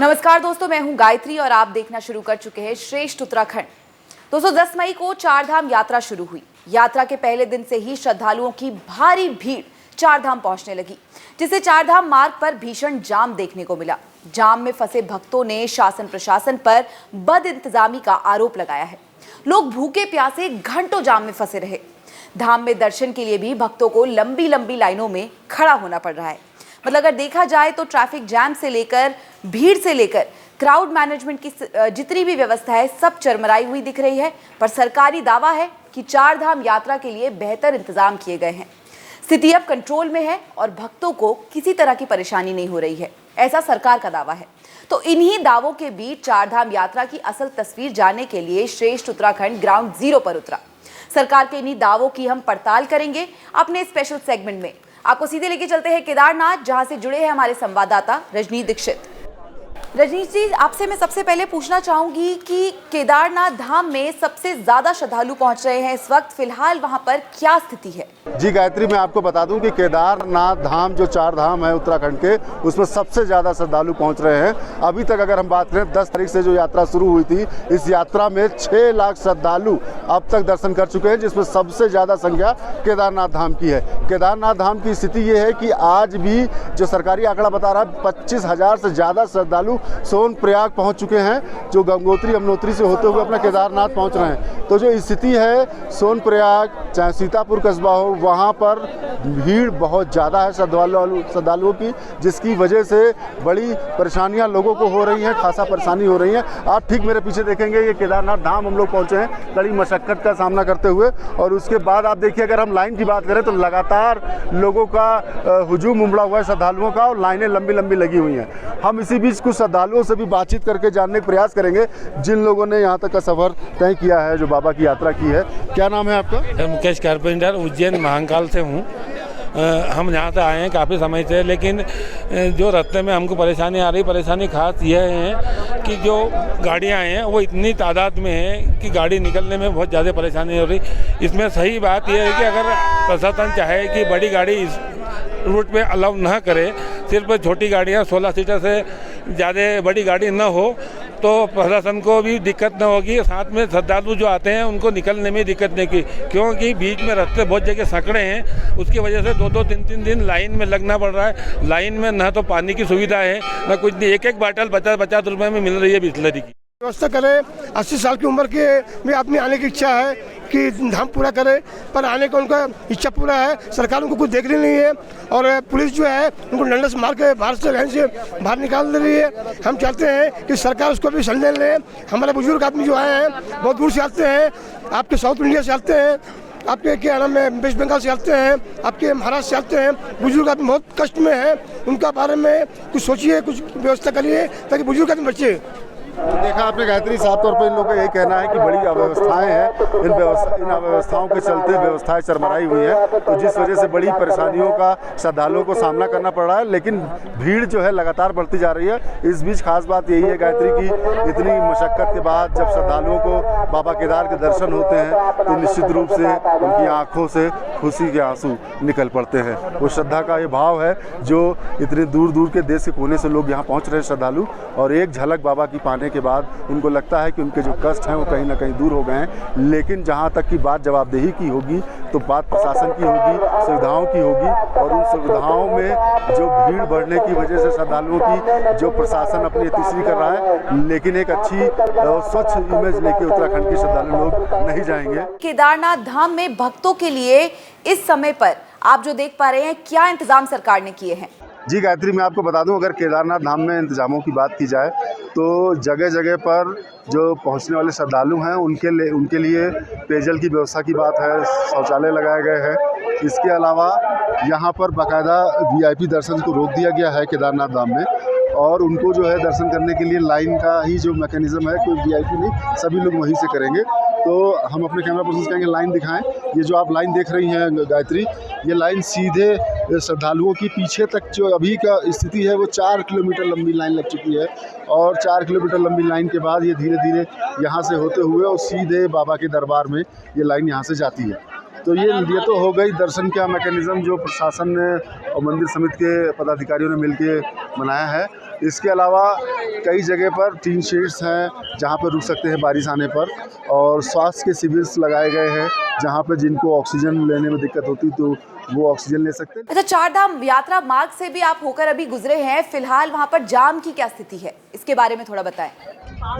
नमस्कार दोस्तों, मैं हूं गायत्री और आप देखना शुरू कर चुके हैं श्रेष्ठ उत्तराखंड। दोस्तों 10 मई को चारधाम यात्रा शुरू हुई। यात्रा के पहले दिन से ही श्रद्धालुओं की भारी भीड़ चारधाम पहुंचने लगी, जिससे चारधाम मार्ग पर भीषण जाम देखने को मिला। जाम में फंसे भक्तों ने शासन प्रशासन पर बद इंतजामी का आरोप लगाया है। लोग भूखे प्यासे घंटों जाम में फंसे रहे। धाम में दर्शन के लिए भी भक्तों को लंबी लंबी लाइनों में खड़ा होना पड़ रहा है। मतलब अगर देखा जाए तो ट्रैफिक जैम से लेकर भीड़ से लेकर क्राउड मैनेजमेंट की जितनी भी व्यवस्था है सब चरमराई हुई दिख रही है। पर सरकारी दावा है कि चारधाम यात्रा के लिए बेहतर इंतजाम किए गए हैं। स्थिति अब कंट्रोल में है और भक्तों को किसी तरह की परेशानी नहीं हो रही है, ऐसा सरकार का दावा है। तो इन्हीं दावों के बीच चारधाम यात्रा की असल तस्वीर जानने के लिए श्रेष्ठ उत्तराखंड ग्राउंड जीरो पर उतरा। सरकार के इन्हीं दावों की हम पड़ताल करेंगे अपने स्पेशल सेगमेंट में। आपको सीधे लेके चलते हैं केदारनाथ, जहां से जुड़े हैं हमारे संवाददाता रजनीश दीक्षित। रजनीश जी, आपसे मैं सबसे पहले पूछना चाहूंगी कि केदारनाथ धाम में सबसे ज्यादा श्रद्धालु पहुंच रहे हैं इस वक्त, फिलहाल वहां पर क्या स्थिति है? जी गायत्री, मैं आपको बता दूं कि केदारनाथ धाम जो चार धाम है उत्तराखंड के, उसमें सबसे ज़्यादा श्रद्धालु पहुंच रहे हैं। अभी तक अगर हम बात करें 10 तारीख से जो यात्रा शुरू हुई थी, इस यात्रा में 6 लाख श्रद्धालु अब तक दर्शन कर चुके हैं, जिसमें सबसे ज़्यादा संख्या केदारनाथ धाम की है। केदारनाथ धाम की स्थिति ये है कि आज भी जो सरकारी आंकड़ा बता रहा है 25,000 से ज़्यादा श्रद्धालु सोनप्रयाग पहुँच चुके हैं, जो गंगोत्री यमुनोत्री से होते हुए अपना केदारनाथ पहुँच रहे हैं। तो जो स्थिति है सोनप्रयाग चाहे सीतापुर कस्बा हो, वहाँ पर भीड़ बहुत ज़्यादा है श्रद्धालुओं की, जिसकी वजह से बड़ी परेशानियाँ लोगों को हो रही हैं, खासा परेशानी हो रही है। आप ठीक मेरे पीछे देखेंगे, ये केदारनाथ धाम हम लोग पहुँचे हैं कड़ी मशक्क़त का सामना करते हुए। और उसके बाद आप देखिए, अगर हम लाइन की बात करें तो लगातार लोगों का हुजूम उमड़ा हुआ है श्रद्धालुओं का, और लाइनें लंबी लंबी लगी हुई हैं। हम इसी बीच कुछ श्रद्धालुओं से भी बातचीत करके जानने का प्रयास करेंगे जिन लोगों ने यहाँ तक का सफ़र तय किया है, जो बाबा की यात्रा की है। क्या नाम है आपका? मुकेश कारपेंटर, उज्जैन महाकाल से हूँ। हम यहाँ से आए हैं काफ़ी समय से, लेकिन जो रास्ते में हमको परेशानी आ रही, परेशानी खास यह है कि जो गाड़ियाँ हैं वो इतनी तादाद में हैं कि गाड़ी निकलने में बहुत ज़्यादा परेशानी हो रही। इसमें सही बात यह है कि अगर प्रशासन चाहे कि बड़ी गाड़ी इस रूट पे अलाउ ना करे, सिर्फ छोटी गाड़ियाँ 16 सीटर से ज़्यादा बड़ी गाड़ी ना हो, तो प्रशासन को भी दिक्कत न होगी। साथ में श्रद्धालु जो आते हैं उनको निकलने में दिक्कत नहीं की, क्योंकि बीच में रास्ते बहुत जगह संकड़े हैं। उसकी वजह से 2-2, 3-3 दिन लाइन में लगना पड़ रहा है। लाइन में ना तो पानी की सुविधा है ना कुछ नहीं। एक बाटल 50-50 रुपये में मिल रही है बिस्लरी की। व्यवस्था करे। 80 साल की उम्र के में आदमी आने की इच्छा है कि धाम पूरा करे, पर आने का उनका इच्छा पूरा है। सरकार उनको कुछ देख रही नहीं है, और पुलिस जो है उनको डंडा से मार के बाहर से लाइन से बाहर निकाल दे रही है। हम चाहते हैं कि सरकार उसको भी संज्ञान ले। हमारे बुजुर्ग आदमी जो आए हैं बहुत दूर से आते हैं, आपके साउथ इंडिया से आते हैं, आपके क्या नाम है वेस्ट बंगाल से आते हैं, आपके महाराष्ट्र से आते हैं। बुजुर्ग आदमी बहुत कष्ट में है, उनका बारे में कुछ सोचिए, कुछ व्यवस्था करिए ताकि बुजुर्ग आदमी बचे। तो देखा आपने गायत्री, साफ तौर पर इन लोगों का यही कहना है कि बड़ी अव्यवस्थाएं हैं। इन अव्यवस्थाओं के चलते व्यवस्थाएं चरमराई हुई हैं, तो जिस वजह से बड़ी परेशानियों का श्रद्धालुओं को सामना करना पड़ रहा है। लेकिन भीड़ जो है लगातार बढ़ती जा रही है। इस बीच खास बात यही है गायत्री की, इतनी मशक्क़त के बाद जब श्रद्धालुओं को बाबा केदार के दर्शन होते हैं तो निश्चित रूप से उनकी आँखों से खुशी के आंसू निकल पड़ते हैं। वो श्रद्धा का ये भाव है जो इतने दूर दूर के देश के कोने से लोग यहाँ पहुँच रहे हैं श्रद्धालु, और एक झलक बाबा की पाने के बाद उनको लगता है कि उनके जो कष्ट हैं वो कहीं ना कहीं दूर हो गए हैं। लेकिन जहाँ तक की बात जवाबदेही की होगी तो बात प्रशासन की होगी, सुविधाओं की होगी, और उन सुविधाओं में जो भीड़ बढ़ने की वजह से श्रद्धालुओं की जो प्रशासन अपनी तीसरी कर रहा है, लेकिन एक अच्छी स्वच्छ इमेज लेके उत्तराखंड के श्रद्धालु लोग नहीं जाएंगे। केदारनाथ धाम में भक्तों के लिए इस समय पर आप जो देख पा रहे हैं, क्या इंतजाम सरकार ने किए हैं? जी गायत्री, मैं आपको बता दूं, अगर केदारनाथ धाम में इंतजामों की बात की जाए तो जगह जगह पर जो पहुंचने वाले श्रद्धालु हैं उनके लिए पेयजल की व्यवस्था की बात है, शौचालय लगाए गए हैं। इसके अलावा यहाँ पर बाकायदा VIP दर्शन को रोक दिया गया है केदारनाथ धाम में, और उनको जो है दर्शन करने के लिए लाइन का ही जो मैकेनिज़्म है, कोई VIP नहीं, सभी लोग वहीं से करेंगे। तो हम अपने कैमरा पर्सन से कहेंगे लाइन दिखाएं। ये जो आप लाइन देख रही हैं गायत्री, ये लाइन सीधे श्रद्धालुओं की पीछे तक जो अभी का स्थिति है वो 4 किलोमीटर लंबी लाइन लग चुकी है, और 4 किलोमीटर लंबी लाइन के बाद ये धीरे धीरे यहाँ से होते हुए और सीधे बाबा के दरबार में ये लाइन यहाँ से जाती है। तो ये तो हो गई दर्शन का मैकेनिज़्म जो प्रशासन ने और मंदिर समिति के पदाधिकारियों ने मिलकर बनाया है। इसके अलावा कई जगह पर टीन शेड्स हैं जहाँ पर रुक सकते हैं बारिश आने पर, और स्वास्थ्य के शिविर लगाए गए हैं जहाँ पर जिनको ऑक्सीजन लेने में दिक्कत होती तो वो ऑक्सीजन ले सकते हैं। अच्छा, चारधाम यात्रा मार्ग से भी आप होकर अभी गुजरे हैं, फिलहाल वहाँ पर जाम की क्या स्थिति है, इसके बारे में थोड़ा बताएं।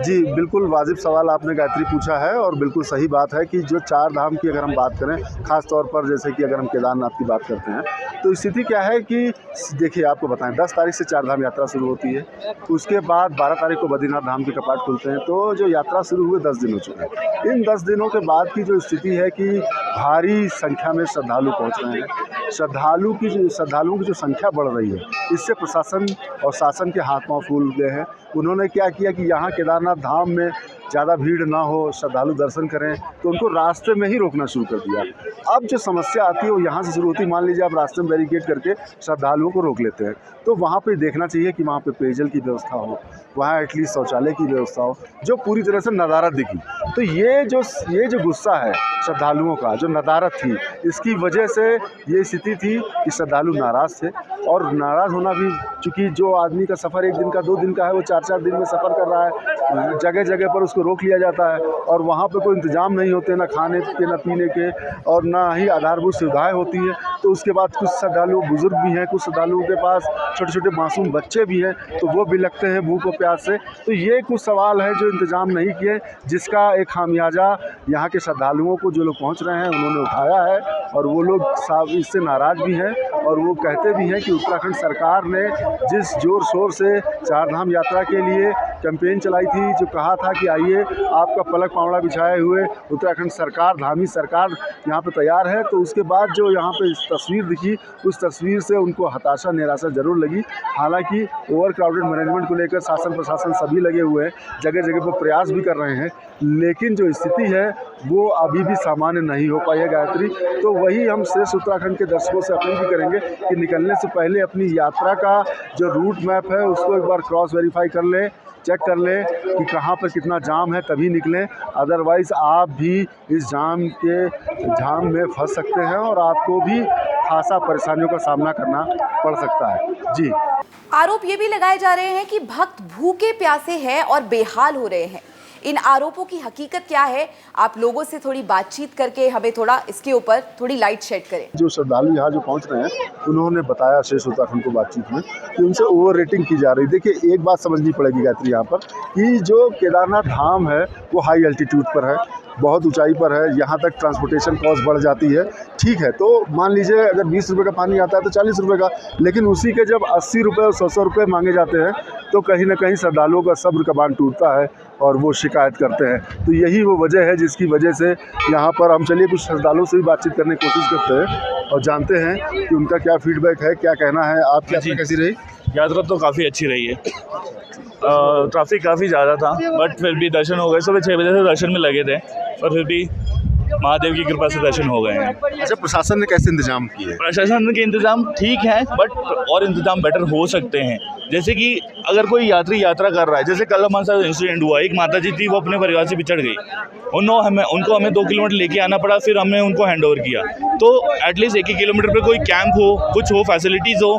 जी बिल्कुल वाजिब सवाल आपने गायत्री पूछा है, और बिल्कुल सही बात है कि जो चार धाम की अगर हम बात करें, ख़ास तौर पर जैसे कि अगर हम केदारनाथ की बात करते हैं, तो स्थिति क्या है कि देखिए आपको बताएं 10 तारीख से चार धाम यात्रा शुरू होती है, उसके बाद 12 तारीख को बद्रीनाथ धाम के कपाट खुलते हैं। तो जो यात्रा शुरू हुए 10 दिन हो चुके हैं। इन 10 दिनों के बाद की जो स्थिति है कि भारी संख्या में श्रद्धालु पहुँच रहे हैं। श्रद्धालुओं की जो संख्या बढ़ रही है, इससे प्रशासन और शासन के हाथ पांव फूल गए हैं। उन्होंने क्या किया कि यहाँ केदारनाथ धाम में ज़्यादा भीड़ ना हो, श्रद्धालु दर्शन करें, तो उनको रास्ते में ही रोकना शुरू कर दिया। अब जो समस्या आती है वो यहाँ से शुरू होती है। मान लीजिए आप रास्ते में बैरिकेड करके श्रद्धालुओं को रोक लेते हैं, तो वहाँ पे देखना चाहिए कि वहाँ पे पेयजल की व्यवस्था हो, वहाँ एटलीस्ट शौचालय की व्यवस्था हो, जो पूरी तरह से नदारत दिखी। तो ये जो गुस्सा है श्रद्धालुओं का, जो नदारत थी, इसकी वजह से ये स्थिति थी कि श्रद्धालु नाराज़ थे। और नाराज़ होना भी, चूँकि जो आदमी का सफ़र 1 दिन का 2 दिन का है, वो 4-4 दिन में सफ़र कर रहा है, जगह जगह पर उसको रोक लिया जाता है, और वहाँ पे कोई इंतज़ाम नहीं होते, ना खाने के ना पीने के, और ना ही आधारभूत सुविधाएं होती हैं। तो उसके बाद कुछ श्रद्धालु बुज़ुर्ग भी हैं, कुछ श्रद्धालुओं के पास छोटे छोटे मासूम बच्चे भी हैं, तो वो भी लगते हैं भूख और प्यास से। तो ये कुछ सवाल है जो इंतज़ाम नहीं किए, जिसका एक खामियाजा यहाँ के श्रद्धालुओं को जो लोग पहुँच रहे हैं उन्होंने उठाया है, और वो लोग इससे नाराज़ भी हैं। और वो कहते भी हैं कि उत्तराखंड सरकार ने जिस जोर शोर से चारधाम यात्रा के लिए कैंपेन चलाई थी, जो कहा था कि आइए आपका पलक पावड़ा बिछाए हुए उत्तराखंड सरकार, धामी सरकार यहाँ पे तैयार है, तो उसके बाद जो यहाँ पे तस्वीर दिखी, उस तस्वीर से उनको हताशा निराशा ज़रूर लगी। हालांकि ओवर क्राउडेड मैनेजमेंट को लेकर शासन प्रशासन सभी लगे हुए हैं, जगह जगह पर प्रयास भी कर रहे हैं, लेकिन जो स्थिति है वो अभी भी सामान्य नहीं हो पाई है गायत्री। तो वही हम श्रेष्ठ उत्तराखंड के दर्शकों से अपील भी करेंगे कि निकलने से पहले अपनी यात्रा का जो रूट मैप है उसको एक बार क्रॉस वेरीफाई कर लें, चेक कर लें कि कहाँ पर कितना जाम है, तभी निकलें। अदरवाइज़ आप भी इस जाम में फंस सकते हैं और आपको भी खासा परेशानियों का सामना करना पड़ सकता है। जी, आरोप ये भी लगाए जा रहे हैं कि भक्त भूखे प्यासे हैं और बेहाल हो रहे हैं। इन आरोपों की हकीकत क्या है, आप लोगों से थोड़ी बातचीत करके हमें थोड़ा इसके ऊपर थोड़ी लाइट शेड करें। जो श्रद्धालु यहाँ जो पहुँच रहे हैं उन्होंने बताया श्रेष्ठ उत्तराखंड को बातचीत में कि उनसे ओवर रेटिंग की जा रही। देखिए एक बात समझनी पड़ेगी गायत्री यहाँ पर कि जो केदारनाथ धाम है वो हाई एल्टीट्यूड पर है, बहुत ऊंचाई पर है, यहाँ तक ट्रांसपोर्टेशन कॉस्ट बढ़ जाती है। ठीक है, तो मान लीजिए अगर 20 रुपये का पानी आता है तो 40 रुपये का, लेकिन उसी के जब 80 रुपये और 100 रुपये मांगे जाते हैं तो कहीं ना कहीं श्रद्धालुओं का सब्र का बांध टूटता है और वो शिकायत करते हैं। तो यही वो वजह है जिसकी वजह से यहाँ पर हम चलिए कुछ श्रद्धालुओं से भी बातचीत करने की कोशिश करते हैं और जानते हैं कि उनका क्या फीडबैक है, क्या कहना है। आपकी यात्रा कैसी रही? यात्रा तो काफ़ी अच्छी रही है। ट्रैफिक काफ़ी ज़्यादा था, बट फिर भी दर्शन हो गए। सुबह 6 बजे से दर्शन में लगे थे, पर फिर भी महादेव की कृपा से दर्शन हो गए हैं। अच्छा, प्रशासन ने कैसे इंतजाम किए? प्रशासन के इंतज़ाम ठीक है, बट और इंतज़ाम बेटर हो सकते हैं। जैसे कि अगर कोई यात्री यात्रा कर रहा है, जैसे कल हमारे साथ इंसिडेंट हुआ, एक माता जी थी वो अपने परिवार से बिछड़ गई, उनको हमें 2 किलोमीटर लेके आना पड़ा, फिर हमने उनको हैंड ओवर किया। तो एटलीस्ट 1 किलोमीटर पे कोई कैंप हो, कुछ हो, फैसिलिटीज़ हो।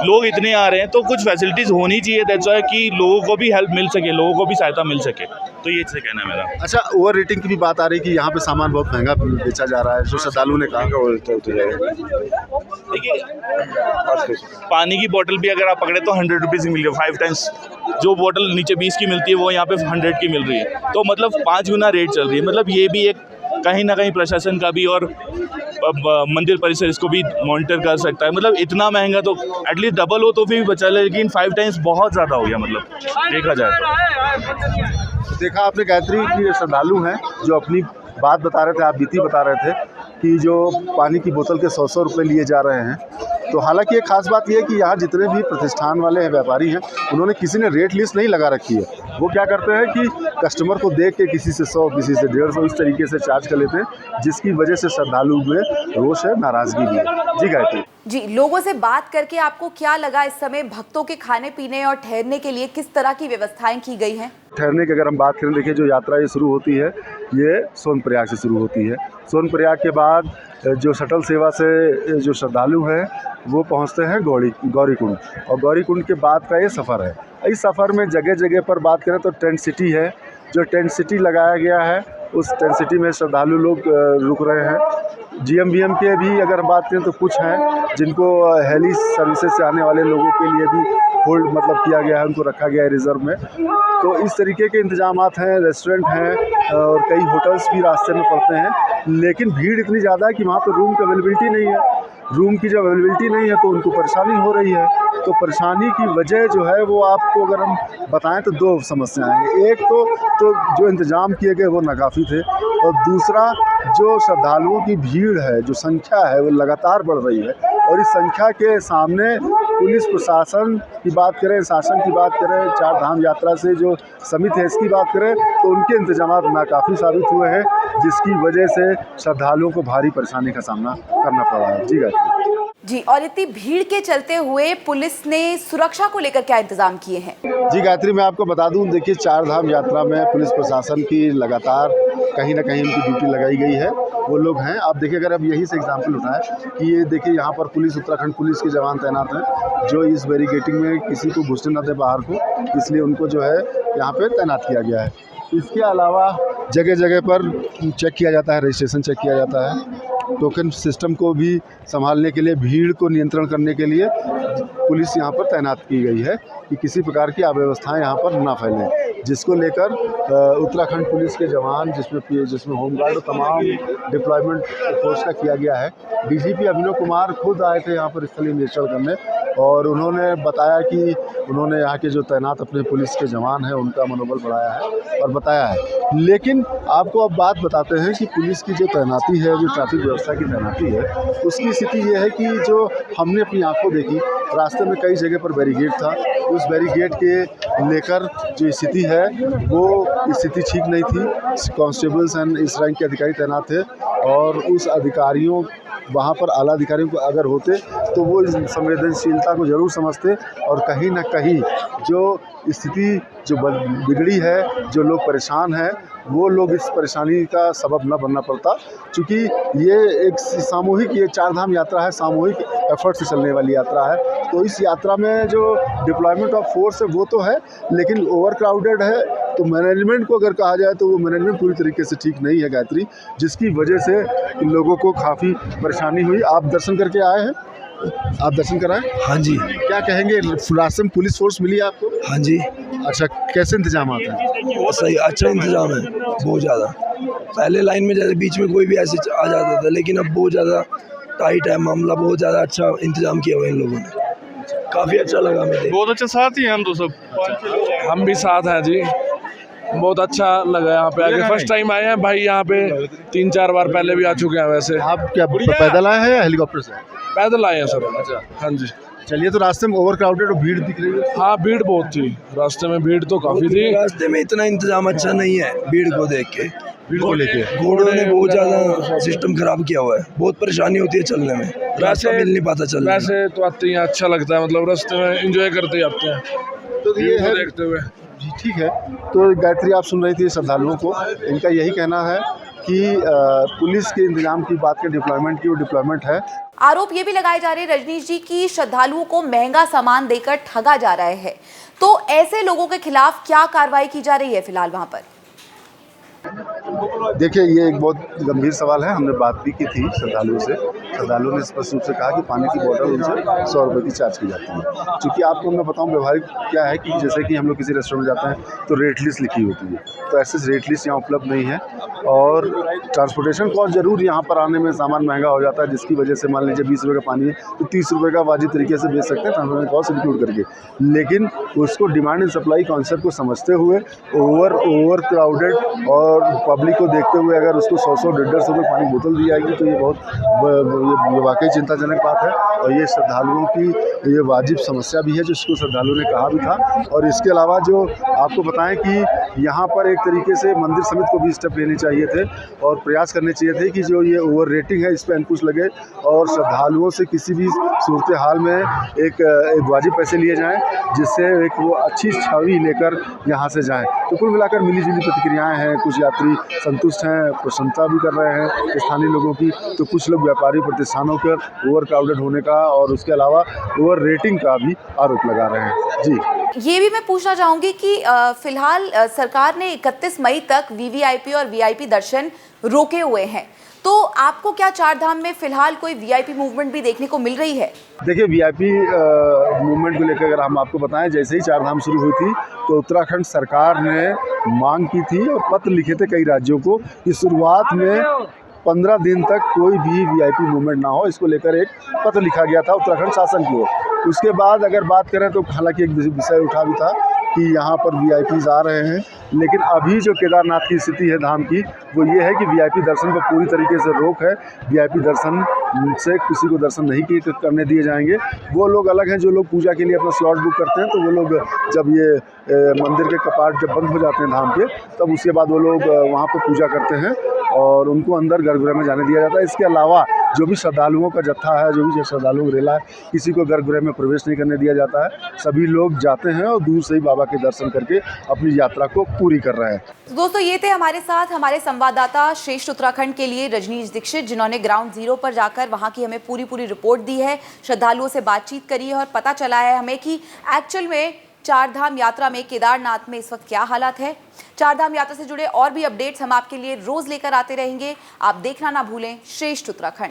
लोग इतने आ रहे हैं तो कुछ फैसिलिटीज़ होनी चाहिए, दैट्स व्हाई कि लोगों को भी हेल्प मिल सके, लोगों को भी सहायता मिल सके। तो ये से कहना है मेरा। अच्छा, ओवर रेटिंग की भी बात आ रही है कि यहाँ पे सामान बहुत महंगा बेचा जा रहा है, जो श्रद्धालु ने कहा। देखिए, पानी की बोतल भी अगर आप पकड़े तो 100 रुपीज़ की मिल रही है, 5 टाइम्स। जो बोतल नीचे 20 की मिलती है वो यहाँ पे 100 की मिल रही है, तो मतलब 5 गुना रेट चल रही है। मतलब ये भी एक कहीं ना कहीं प्रशासन का भी और मंदिर परिसर इसको भी मॉनिटर कर सकता है। मतलब इतना महंगा तो एटलीस्ट डबल हो तो फिर बचा ले, लेकिन 5 टाइम्स बहुत ज़्यादा हो गया। मतलब देखा जाए तो देखा आपने गायत्री की श्रद्धालु हैं जो अपनी बात बता रहे थे, आप बीती बता रहे थे कि जो पानी की बोतल के 100 रुपये लिए जा रहे हैं। तो हालांकि एक ख़ास बात यह है कि यहाँ जितने भी प्रतिष्ठान वाले हैं, व्यापारी हैं, उन्होंने किसी ने रेट लिस्ट नहीं लगा रखी है। वो क्या करते हैं कि कस्टमर को देख के किसी से 100, किसी से 150 इस तरीके से चार्ज कर लेते हैं, जिसकी वजह से श्रद्धालु में रोष है, नाराज़गी भी है। जी गायत्री। जी, लोगों से बात करके आपको क्या लगा इस समय भक्तों के खाने पीने और ठहरने के लिए किस तरह की व्यवस्थाएं की गई हैं? ठहरने की अगर हम बात करें, देखिए जो यात्रा ये शुरू होती है ये सोनप्रयाग से शुरू होती है। सोनप्रयाग के बाद जो शटल सेवा से जो श्रद्धालु हैं वो पहुंचते हैं गौरीकुंड, और गौरीकुंड के बाद का ये सफ़र है। इस सफ़र में जगह जगह पर बात करें तो टेंट सिटी है, जो टेंट सिटी लगाया गया है उस टेंट सिटी में श्रद्धालु लोग रुक रहे हैं। GMBM के भी अगर हम बात करें तो कुछ हैं जिनको हेली सर्विसेज से आने वाले लोगों के लिए भी होल्ड मतलब किया गया है, उनको रखा गया है रिज़र्व में। तो इस तरीके के इंतजामात हैं, रेस्टोरेंट हैं और कई होटल्स भी रास्ते में पड़ते हैं, लेकिन भीड़ इतनी ज़्यादा है कि वहाँ पर रूम की अवेलेबिलिटी नहीं है। रूम की जब अवेलेबिलिटी नहीं है तो उनको परेशानी हो रही है। तो परेशानी की वजह जो है वो आपको अगर हम बताएं तो दो समस्याएं हैं। एक तो जो इंतज़ाम किए गए वो नाकाफ़ी थे, और दूसरा जो श्रद्धालुओं की भीड़ है, जो संख्या है वो लगातार बढ़ रही है, और इस संख्या के सामने पुलिस प्रशासन की बात करें, शासन की बात करें, चार धाम यात्रा से जो समिति है इसकी बात करें तो उनके इंतजामात नाकाफ़ी साबित हुए हैं, जिसकी वजह से श्रद्धालुओं को भारी परेशानी का सामना करना पड़ा है। जी गायत्री जी, और इतनी भीड़ के चलते हुए पुलिस ने सुरक्षा को लेकर क्या इंतजाम किए हैं? जी गायत्री, मैं आपको बता दूं, देखिए चार धाम यात्रा में पुलिस प्रशासन की लगातार कहीं ना कहीं उनकी ड्यूटी लगाई गई है। वो लोग हैं, आप देखिए अगर अब यही से एग्जांपल उठाएं कि ये देखिए यहाँ पर पुलिस, उत्तराखंड पुलिस के जवान तैनात हैं जो इस बैरिकेटिंग में किसी को घुसने न दे बाहर को, इसलिए उनको जो है यहाँ पे तैनात किया गया है। इसके अलावा जगह जगह पर चेक किया जाता है, रजिस्ट्रेशन चेक किया जाता है। टोकन सिस्टम को भी संभालने के लिए, भीड़ को नियंत्रण करने के लिए पुलिस यहाँ पर तैनात की गई है कि किसी प्रकार की अव्यवस्थाएं यहाँ पर ना फैलें, जिसको लेकर उत्तराखंड पुलिस के जवान जिसमें होमगार्ड और तमाम डिप्लॉयमेंट फोर्स का किया गया है। DGP अभिनव कुमार खुद आए थे यहाँ पर स्थलीय निरीक्षण करने, और उन्होंने बताया कि उन्होंने यहाँ के जो तैनात अपने पुलिस के जवान हैं उनका मनोबल बढ़ाया है और बताया है। लेकिन आपको अब बात बताते हैं कि पुलिस की जो तैनाती है, जो ट्रैफिक व्यवस्था की तैनाती है, उसकी स्थिति ये है कि जो हमने अपनी आंखों देखी, रास्ते में कई जगह पर बैरिकेड था, उस बैरिकेड के लेकर जो स्थिति है वो स्थिति ठीक नहीं थी। कांस्टेबल्स एंड इस रैंक के अधिकारी तैनात थे, और उस अधिकारियों वहाँ पर आला अधिकारियों को अगर होते तो वो संवेदनशीलता को ज़रूर समझते, और कहीं ना कहीं जो स्थिति जो बिगड़ी है, जो लोग परेशान हैं, वो लोग इस परेशानी का सबब न बनना पड़ता। चूँकि ये एक सामूहिक, ये चार धाम यात्रा है, सामूहिक एफर्ट से चलने वाली यात्रा है, तो इस यात्रा में जो डिप्लॉयमेंट ऑफ फोर्स है वो तो है, लेकिन ओवर क्राउडेड है। तो मैनेजमेंट को अगर कहा जाए तो वो मैनेजमेंट पूरी तरीके से ठीक नहीं है गायत्री, जिसकी वजह से इन लोगों को काफ़ी परेशानी हुई। आप दर्शन करके आए हैं, आप दर्शन कराएं? हाँ जी। क्या कहेंगे, रास्ते में पुलिस फोर्स मिली है आपको? हाँ जी। अच्छा, कैसे इंतजाम आता है? सही, अच्छा इंतजाम है, बहुत ज़्यादा। पहले लाइन में जैसे बीच में कोई भी ऐसे आ जाता था, लेकिन अब बहुत ज़्यादा टाइट है मामला, बहुत ज़्यादा अच्छा इंतजाम किया हुआ इन लोगों ने, काफ़ी अच्छा लगा मुझे। बहुत अच्छा साथ ही हैं हम तो सब, हम भी साथ हैं जी, बहुत अच्छा लगा यहाँ पे आके। फर्स्ट टाइम आए हैं भाई, यहाँ पे 3-4 बार पहले भी आ चुके हैं। वैसे आप क्या पैदल आए हैं या हेलीकॉप्टर से? पैदल आए हैं सर। अच्छा, हाँ जी। चलिए, तो रास्ते में ओवर क्राउडेड और भीड़ दिख रही है? हाँ, भीड़ बहुत थी रास्ते में, भीड़ तो काफ़ी थी। रास्ते में इतना इंतजाम अच्छा नहीं है, भीड़ को देख के, भीड़ को लेके घोड़ों ने बहुत ज़्यादा सिस्टम खराब किया हुआ है, बहुत परेशानी होती है चलने में, रास्ता मिल नहीं पाता चलने में। वैसे तो आते ही अच्छा लगता है, मतलब रास्ते में एंजॉय करते ही आते हैं, तो ये है देखते हुए। जी, ठीक है। तो गायत्री, आप सुन रही थी श्रद्धालुओं को, इनका यही कहना है कि पुलिस के इंतजाम की बात करें, डिप्लॉयमेंट की, वो डिप्लॉयमेंट है। आरोप ये भी लगाए जा रहे हैं रजनीश जी की श्रद्धालुओं को महंगा सामान देकर ठगा जा रहा है, तो ऐसे लोगों के खिलाफ क्या कार्रवाई की जा रही है फिलहाल वहां पर? देखिए, ये एक बहुत गंभीर सवाल है। हमने बात भी की थी श्रद्धालुओं से। श्रद्धालुओं ने स्पष्ट रूप से कहा कि पानी की बोतल उनसे 100 रुपये की चार्ज की जाती है। चूँकि आपको मैं बताऊं, व्यवहारिक क्या है कि जैसे कि हम लोग किसी रेस्टोरेंट में जाते हैं तो रेट लिस्ट लिखी होती है, तो ऐसे रेट लिस्ट यहाँ उपलब्ध नहीं है, और ट्रांसपोर्टेशन कॉस्ट ज़रूर यहाँ पर आने में सामान महंगा हो जाता है, जिसकी वजह से मान लीजिए 20 रुपये का पानी है तो 30 रुपये का वाजिब तरीके से बेच सकते हैं, ट्रांसपोर्टेशन कॉस्ट इंक्लूड करके। लेकिन उसको डिमांड एंड सप्लाई कॉन्सेप्ट को समझते हुए ओवर क्राउडेड और पब्लिक को देखते हुए अगर उसको 100-100, 150 रुपये पानी बोतल दी जाएगी तो ये बहुत ये वाकई चिंताजनक बात है और ये श्रद्धालुओं की ये वाजिब समस्या भी है, जिसको श्रद्धालुओं ने कहा भी था। और इसके अलावा जो आपको बताएं कि यहाँ पर एक तरीके से मंदिर समिति को भी स्टेप लेने चाहिए थे और प्रयास करने चाहिए थे कि जो ये ओवर रेटिंग है इस पर अंकुश लगे और श्रद्धालुओं से किसी भी सूरत हाल में एक वाजिब पैसे लिए जाएँ, जिससे एक वो अच्छी छवि लेकर यहाँ से जाएँ। तो कुल मिलाकर मिली जुली प्रतिक्रियाएँ हैं, कुछ यात्री संतुष्ट हैं, प्रशंसा भी कर रहे हैं स्थानीय लोगों की, तो कुछ लोग व्यापारी प्रतिष्ठानों पर ओवर क्राउडेड होने का और उसके अलावा ओवर रेटिंग का भी आरोप लगा रहे हैं। जी, ये भी मैं पूछना चाहूंगी कि फिलहाल सरकार ने 31 मई तक वीवीआईपी और वीआईपी दर्शन रोके हुए हैं, तो आपको क्या चार धाम में फिलहाल कोई वीआईपी मूवमेंट भी देखने को मिल रही है? देखिए, वीआईपी मूवमेंट को लेकर अगर हम आपको बताएं, जैसे ही चार धाम शुरू हुई थी तो उत्तराखंड सरकार ने मांग की थी और पत्र लिखे थे कई राज्यों को कि शुरुआत में 15 दिन तक कोई भी वीआईपी मूवमेंट ना हो। इसको लेकर एक पत्र लिखा गया था उत्तराखंड शासन की ओर। उसके बाद अगर बात करें तो हालांकि एक विषय उठा भी था कि यहाँ पर वीआईपीज़ आ रहे हैं, लेकिन अभी जो केदारनाथ की स्थिति है धाम की, वो ये है कि वीआईपी दर्शन पर पूरी तरीके से रोक है। वीआईपी दर्शन से किसी को दर्शन नहीं करने दिए जाएंगे। वो लोग अलग हैं जो लोग पूजा के लिए अपना स्लॉट बुक करते हैं, तो वो लोग जब ये मंदिर के कपाट जब बंद हो जाते हैं धाम के, तब उसके बाद वो लोग वहाँ पर पूजा करते हैं और उनको अंदर गर्भगृह में जाने दिया जाता है। इसके अलावा जो भी श्रद्धालुओं का जत्था है, जो भी श्रद्धालुओं का रेला है, किसी को गर्भगृह में प्रवेश नहीं करने दिया जाता है। सभी लोग जाते हैं और दूर से ही बाबा के दर्शन करके अपनी यात्रा को पूरी कर रहे हैं। तो दोस्तों, ये थे हमारे साथ हमारे संवाददाता श्रेष्ठ उत्तराखंड के लिए रजनीश दीक्षित, जिन्होंने ग्राउंड जीरो पर जाकर वहाँ की हमें पूरी रिपोर्ट दी है, श्रद्धालुओं से बातचीत करी है और पता चला है हमें कि एक्चुअल में चार धाम यात्रा में केदारनाथ में इस वक्त क्या हालात है। चार धाम यात्रा से जुड़े और भी अपडेट्स हम आपके लिए रोज लेकर आते रहेंगे। आप देखना ना भूलें श्रेष्ठ उत्तराखंड।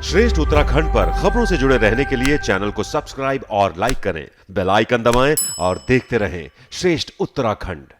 श्रेष्ठ उत्तराखंड पर खबरों से जुड़े रहने के लिए चैनल को सब्सक्राइब और लाइक करें, बेल आइकन दबाएं और देखते रहें श्रेष्ठ उत्तराखंड।